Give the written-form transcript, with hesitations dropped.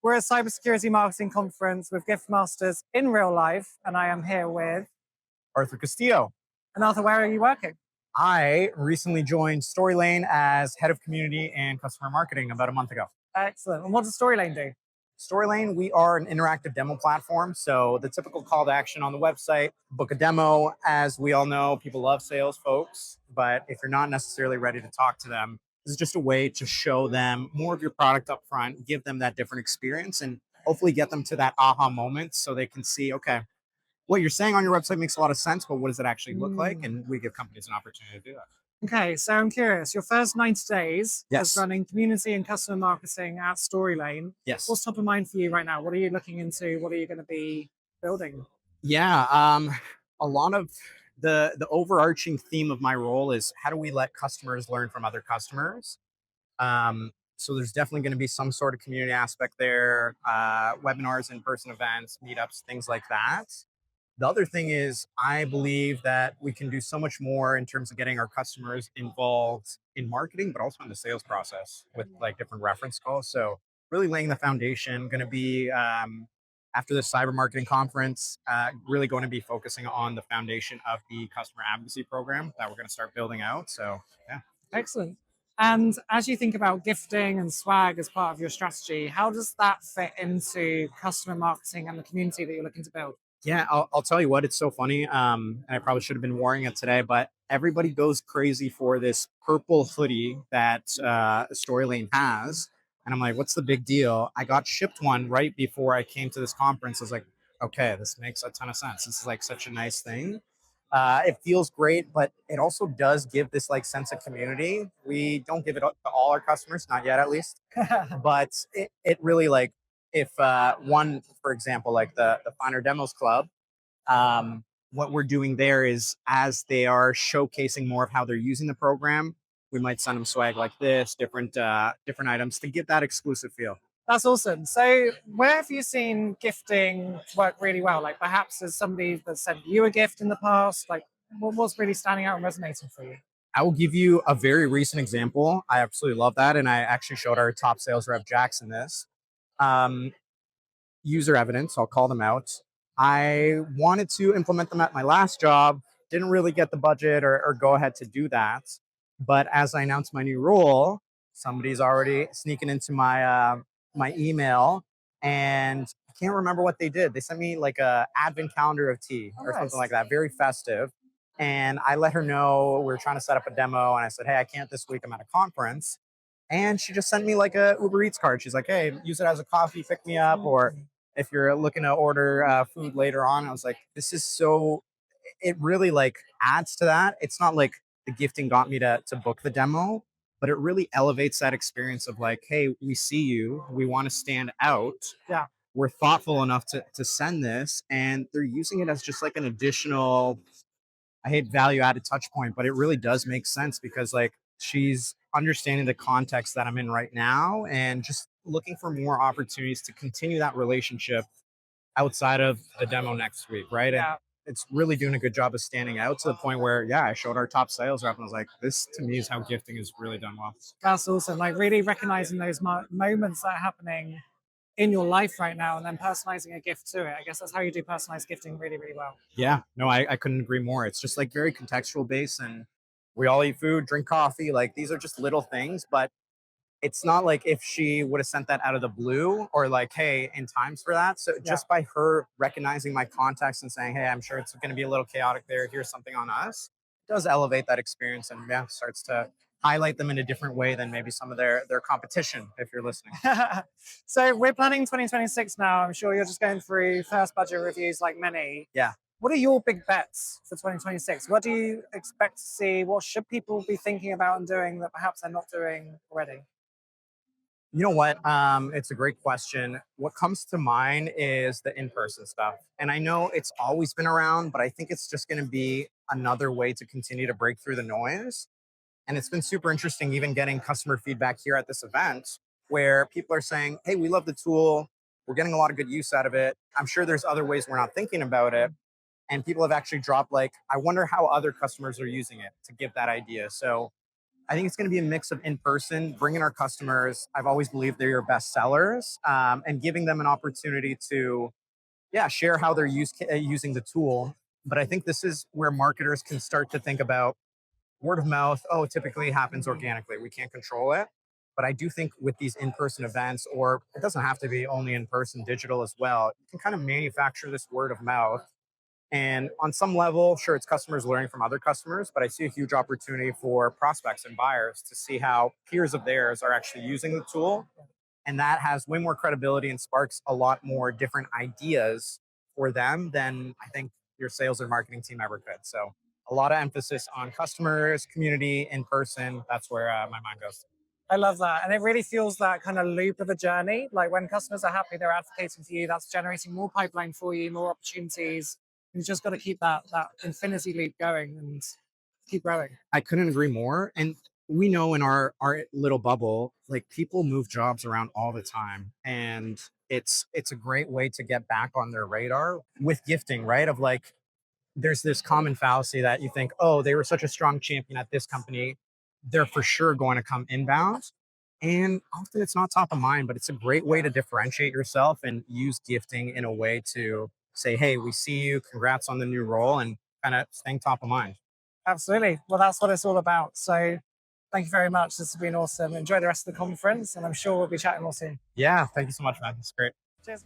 We're at Cybersecurity Marketing Conference with Gift Masters in real life, and I am here with. Arthur Castillo. And Arthur, where are you working? I recently joined Storylane as head of community and customer marketing about a month ago. Excellent. And what does Storylane do? Storylane, we are an interactive demo platform. So the typical call to action on the website, book a demo. As we all know, people love sales folks, but if you're not necessarily ready to talk to them, this is just a way to show them more of your product up front, give them that different experience, and hopefully get them to that aha moment so they can see, okay, what you're saying on your website makes a lot of sense, but what does it actually look like? And we give companies an opportunity to do that. Okay, so I'm curious. Your first 90 days Yes. as running community and customer marketing at Storylane. Yes. What's top of mind for you right now? What are you looking into? What are you going to be building? Yeah. A lot of the overarching theme of my role is how do we let customers learn from other customers? So there's definitely going to be some sort of community aspect there, webinars, in-person events, meetups, things like that. The other thing is, I believe that we can do so much more in terms of getting our customers involved in marketing, but also in the sales process with like different reference calls. So, really laying the foundation. Going to be after the cyber marketing conference, really going to be focusing on the foundation of the customer advocacy program that we're going to start building out. So, yeah. Excellent. And as you think about gifting and swag as part of your strategy, how does that fit into customer marketing and the community that you're looking to build? Yeah, I'll tell you what, it's so funny. And I probably should have been wearing it today, but everybody goes crazy for this purple hoodie that Storylane has. And I'm like, what's the big deal? I got shipped one right before I came to this conference. I was like, okay, this makes a ton of sense. This is like such a nice thing. It feels great, but it also does give this like sense of community. We don't give it to all our customers, not yet at least, but it really like if one, for example, like the Finer Demos Club, what we're doing there is as they are showcasing more of how they're using the program, we might send them swag like this, different items to give that exclusive feel. That's awesome. So, where have you seen gifting work really well? Like, perhaps as somebody that sent you a gift in the past, like, what's really standing out and resonating for you? I will give you a very recent example. I absolutely love that, and I actually showed our top sales rep Jackson this. Um, User evidence. I'll call them out. I wanted to implement them at my last job, didn't really get the budget or go ahead to do that. But as I announced my new role, somebody's already sneaking into my email, and I can't remember what they did. They sent me like a advent calendar of tea or Nice. something like that, very festive. And I let her know we were trying to set up a demo, and I said, "Hey, I can't this week. I'm at a conference." And she just sent me like a Uber Eats card. She's like, "Hey, use it as a coffee, pick me up, or if you're looking to order food later on." I was like, this is so, it really like adds to that. It's not like the gifting got me to book the demo, but it really elevates that experience of like, hey, we see you, we want to stand out. Yeah. We're thoughtful enough to send this, and they're using it as just like an additional, I hate value added touch point, but it really does make sense because like she's understanding the context that I'm in right now and just looking for more opportunities to continue that relationship outside of the demo next week, right? And Yeah. it's really doing a good job of standing out to the point where, yeah, I showed our top sales rep and I was like, this to me is how gifting is really done well. That's awesome. Like, really recognizing those moments that are happening in your life right now and then personalizing a gift to it. I guess that's how you do personalized gifting really, really well. Yeah, no, I couldn't agree more. It's just like very contextual based, and we all eat food, drink coffee. Like these are just little things, but it's not like if she would have sent that out of the blue or like, hey, in times for that. So Yeah. just by her recognizing my context and saying, hey, I'm sure it's going to be a little chaotic there. Here's something on us. It does elevate that experience and yeah, starts to highlight them in a different way than maybe some of their competition, if you're listening. So we're planning 2026 now. I'm sure you're just going through first budget reviews like many. Yeah. What are your big bets for 2026? What do you expect to see? What should people be thinking about and doing that perhaps they're not doing already? You know what? It's a great question. What comes to mind is the in-person stuff. And I know it's always been around, but I think it's just going to be another way to continue to break through the noise. And it's been super interesting, even getting customer feedback here at this event, where people are saying, hey, we love the tool. We're getting a lot of good use out of it. I'm sure there's other ways we're not thinking about it. And people have actually dropped, like, I wonder how other customers are using it to give that idea. So I think it's going to be a mix of in person, bringing our customers. I've always believed they're your best sellers, and giving them an opportunity to, yeah, share how they're using the tool. But I think this is where marketers can start to think about word of mouth. Oh, it typically happens organically. We can't control it. But I do think with these in person events, or it doesn't have to be only in person, digital as well, you can kind of manufacture this word of mouth. And on some level, sure, it's customers learning from other customers, but I see a huge opportunity for prospects and buyers to see how peers of theirs are actually using the tool. And that has way more credibility and sparks a lot more different ideas for them than I think your sales or marketing team ever could. So a lot of emphasis on customers, community, in person. That's where my mind goes. I love that. And it really feels that kind of loop of a journey. Like when customers are happy, they're advocating for you, that's generating more pipeline for you, more opportunities. You've just got to keep that infinity loop going and keep growing. I couldn't agree more. And we know in our little bubble, like people move jobs around all the time, and it's a great way to get back on their radar with gifting, right? Of like, there's this common fallacy that you think, oh, they were such a strong champion at this company, they're for sure going to come inbound. And often it's not top of mind, but it's a great way to differentiate yourself and use gifting in a way to say, hey, we see you, congrats on the new role, and kind of staying top of mind. Absolutely. Well, that's what it's all about. So thank you very much. This has been awesome. Enjoy the rest of the conference, and I'm sure we'll be chatting more soon. Yeah, thank you so much, man. It's great. Cheers.